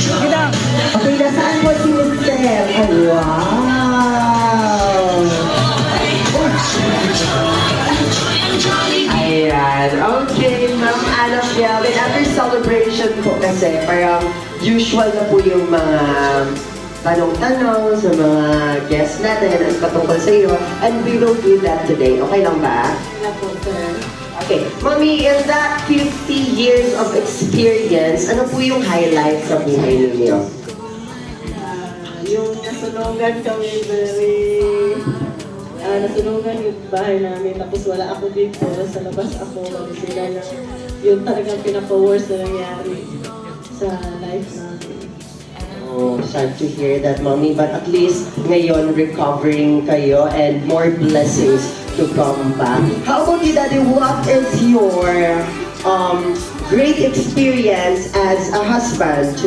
Okay, nasaan po si Mr. Oh, wow! Ayan. Okay, Ma'am Annabelle. And after celebration po kasi, parang usual na po yung mga tanong-tanong sa mga guests natin at patungkol sa iyo. And we will do that today. Okay lang ba? Wala po, sir. Okay. Mami, in that 50 years of experience, ano po yung highlight sa buhay ninyo? Yung nasunugan kami, nasunugan yung bahay namin, tapos wala ako dito, sa labas ako, sila na yung talagang pinaka-worst na nangyari sa life namin. Oh, sad to hear that, Mommy. But at least ngayon, recovering kayo and more blessings to come back. How about you, Daddy? What is your great experience as a husband?